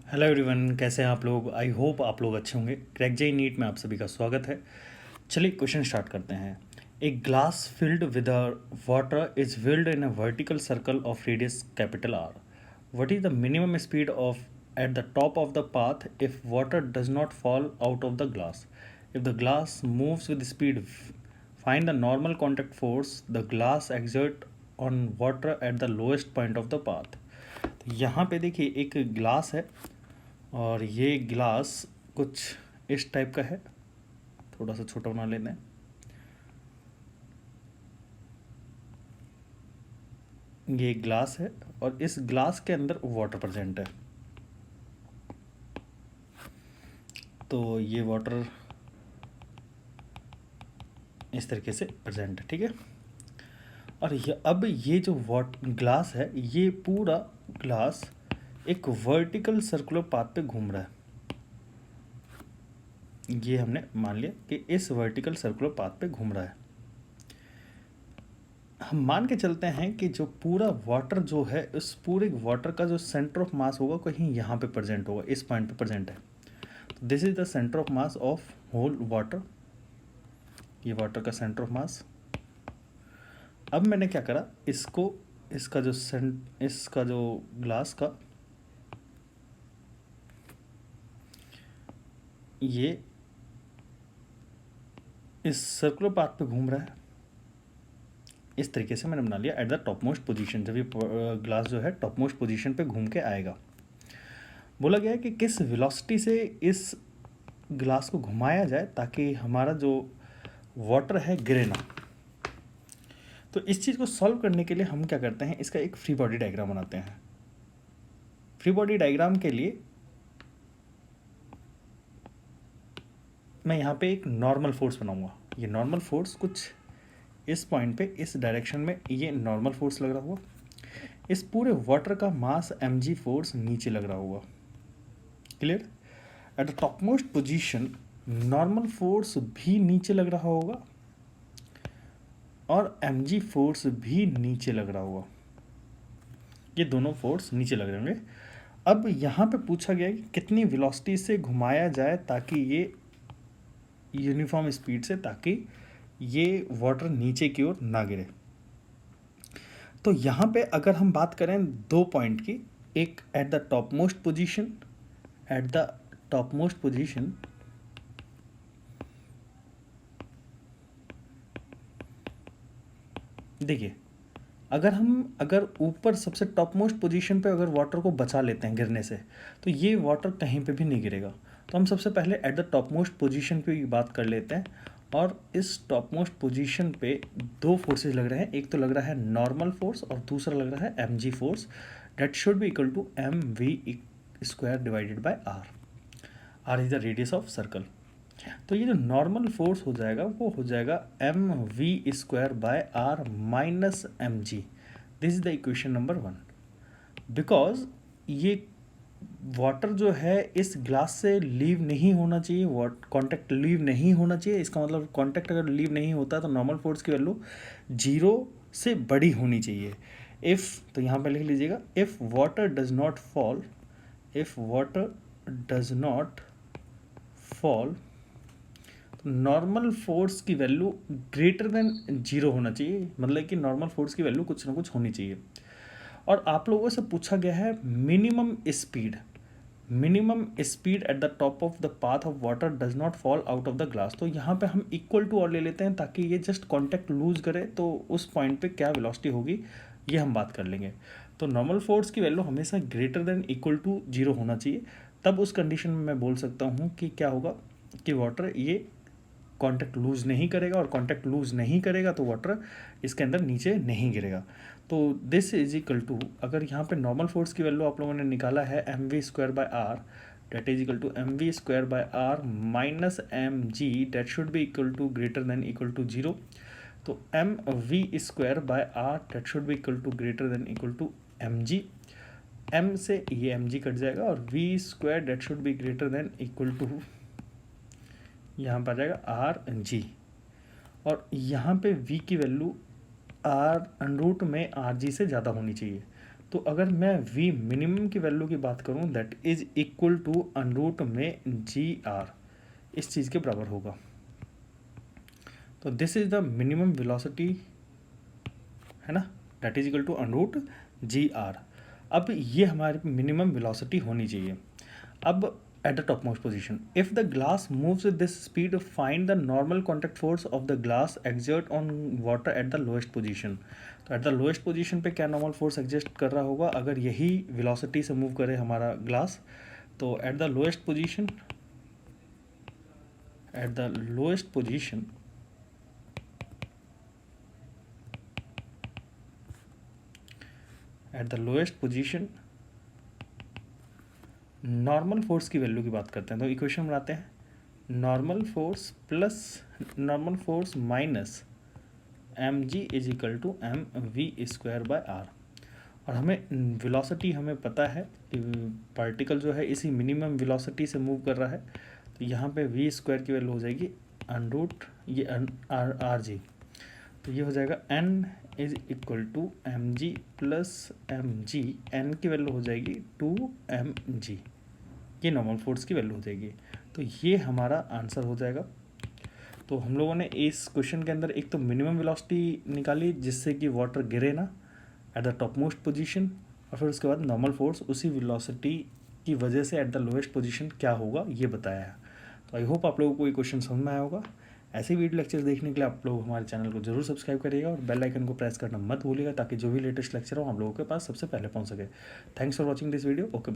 Hello everyone, कैसे हैं आप लोग। आई होप आप लोग अच्छे होंगे। क्रैक जेई नीट में आप सभी का स्वागत है। चलिए क्वेश्चन स्टार्ट करते हैं। A glass filled with water is filled in a vertical circle of radius capital R. What is the minimum speed of eight the top of the path if water does not fall out of the glass. If the glass moves with speed, find the normal contact force the glass exert on water at the lowest point of the path. तो यहाँ पे देखिए एक glass है और ये glass कुछ इस टाइप का है। थोड़ा सा छोटा बना लेते हैं। ये ग्लास है और इस ग्लास के अंदर वाटर प्रेजेंट है। तो ये वाटर इस तरीके से प्रेजेंट है, ठीक है। और अब ये जो ग्लास है, ये पूरा ग्लास एक वर्टिकल सर्कुलर पाथ पे घूम रहा है। ये हमने मान लिया कि इस वर्टिकल सर्कुलर पाथ पे घूम रहा है। हम मान के चलते हैं कि जो पूरा वाटर जो है, उस पूरे वाटर का जो सेंटर ऑफ मास होगा कहीं यहाँ पे प्रेजेंट होगा, इस पॉइंट पे प्रेजेंट है। तो this is the centre of mass of whole water. ये वाटर का सेंटर ऑफ मास। अब मैंने क्या करा, इसको इसका जो ग्लास का ये इस सर्कुलर पाथ पे घूम रहा है। इस तरीके से मैंने बना लिया eight the top most position. जब ये ग्लास जो है टॉप मोस्ट पोजिशन पे घूम के आएगा, बोला गया है कि किस वेलोसिटी से इस ग्लास को घुमाया जाए ताकि हमारा जो वाटर है गिरे ना। तो इस चीज़ को सॉल्व करने के लिए हम क्या करते हैं, इसका एक फ्री बॉडी डायग्राम बनाते हैं। फ्री बॉडी डायग्राम के लिए मैं यहाँ पे एक नॉर्मल फोर्स बनाऊंगा। ये नॉर्मल फोर्स कुछ इस पॉइंट पे, इस डायरेक्शन में ये नॉर्मल फोर्स लग रहा होगा। इस पूरे वाटर का मास mg फोर्स नीचे लग रहा होगा। Clear. Eight the top most position normal force भी नीचे लग रहा होगा और mg फोर्स भी नीचे लग रहा होगा। ये दोनों फोर्स नीचे लग रहे होंगे। अब यहाँ पे पूछा गया कि कितनी वेलोसिटी से घुमाया जाए ताकि ये यूनिफॉर्म स्पीड से, ताकि ये वाटर नीचे की ओर ना गिरे। तो यहाँ पे अगर हम बात करें दो पॉइंट की, एक eight the top most position, eight the top most position देखिए, अगर ऊपर सबसे टॉप मोस्ट पोजीशन पे अगर वाटर को बचा लेते हैं गिरने से, तो ये वाटर कहीं पे भी नहीं गिरेगा। तो हम सबसे पहले eight the top most position पे बात कर लेते हैं। और इस टॉप मोस्ट पोजीशन पे दो फोर्सेस लग रहे हैं। एक तो लग रहा है नॉर्मल फोर्स और दूसरा लग रहा है mg force. That should be equal to mv square divided by r। r is the radius of circle. तो ये जो नॉर्मल फोर्स हो जाएगा वो हो जाएगा mv square bye r minus mg। This is the equation number 1। Because ये water जो है इस ग्लास से लीव नहीं होना चाहिए, कांटेक्ट लीव नहीं होना चाहिए। इसका मतलब कांटेक्ट अगर लीव नहीं होता तो नॉर्मल फोर्स की वैल्यू 0 से बड़ी होनी चाहिए। इफ़, तो यहाँ पे लिख लीजिएगा, if water does not fall, if water does not fall, तो नॉर्मल फोर्स की वैल्यू ग्रेटर देन 0 होना चाहिए। मतलब कि नॉर्मल फोर्स की वैल्यू कुछ ना कुछ होनी चाहिए। और आप लोगों से पूछा गया है minimum speed. Minimum speed at the top of the path of water does not fall out of the glass. तो यहाँ पे हम इक्वल टू और ले लेते हैं ताकि ये जस्ट कॉन्टैक्ट लूज करे, तो उस पॉइंट पे क्या वेलोसिटी होगी ये हम बात कर लेंगे। तो नॉर्मल फोर्स की वैल्यू हमेशा ग्रेटर देन इक्वल टू 0 होना चाहिए। तब उस कंडीशन में मैं बोल सकता हूँ कि क्या होगा कि वाटर ये कॉन्टैक्ट लूज नहीं करेगा, और कॉन्टैक्ट लूज नहीं करेगा तो वाटर इसके अंदर नीचे नहीं गिरेगा। तो दिस इज इक्वल टू, अगर यहाँ पे नॉर्मल फोर्स की वैल्यू आप लोगों ने निकाला है mv square by r, that is equal to mv square by r minus mg, that should be equal to greater than equal to 0। तो mv square by r that should be equal to greater than equal to mg। m से ये mg cut जाएगा और v square that should be greater than equal to, यहाँ पर आ जाएगा R G. और यहाँ पे v की वैल्यू आर रूट में आर जी से ज़्यादा होनी चाहिए। तो अगर मैं वी मिनिमम की वैल्यू की बात करूं that is equal to under root में जी आर, इस चीज़ के बराबर होगा। तो this is the minimum velocity, है ना, that is equal to under root g r. अब ये हमारी मिनिमम वेलोसिटी होनी चाहिए। अब at the top most position, if the glass moves with this speed find the normal contact force of the glass exert on water at the lowest position. तो at the lowest position पे क्या normal force exist कर रहा होगा अगर यही velocity से move करे हमारा ग्लास। तो at the lowest position, at the lowest position at the lowest position normal force की वैल्यू की बात करते हैं। तो इक्वेशन बनाते हैं, normal force plus normal force minus m g is equal to m v square by r. और हमें वेलोसिटी हमें पता है कि पार्टिकल जो है इसी मिनिमम वेलोसिटी से मूव कर रहा है। तो यहाँ पे वी स्क्वायर की वैल्यू हो जाएगी अंडरूट ये आर जी। तो ये हो जाएगा n is equal to m g plus m g, n की वैल्यू हो जाएगी 2mg, ये नॉर्मल फोर्स की वैल्यू हो जाएगी। तो ये हमारा आंसर हो जाएगा। तो हम लोगों ने इस क्वेश्चन के अंदर एक तो मिनिमम वेलोसिटी निकाली जिससे कि वाटर गिरे ना eight the top most position, और फिर उसके बाद नॉर्मल फोर्स उसी वेलोसिटी की वजह से एट द लोएस्ट पोजिशन क्या होगा ये बताया है। तो आई होप आप लोगों को ये क्वेश्चन समझ में आया होगा। ऐसे वीडियो लेक्चर्स देखने के लिए आप लोग हमारे चैनल को जरूर सब्सक्राइब करिएगा और बेल आइकन को प्रेस करना मत भूलिएगा ताकि जो भी लेटेस्ट लेक्चर हो आप लोगों के पास सबसे पहले पहुंच सके। Thanks for watching this video. Okay.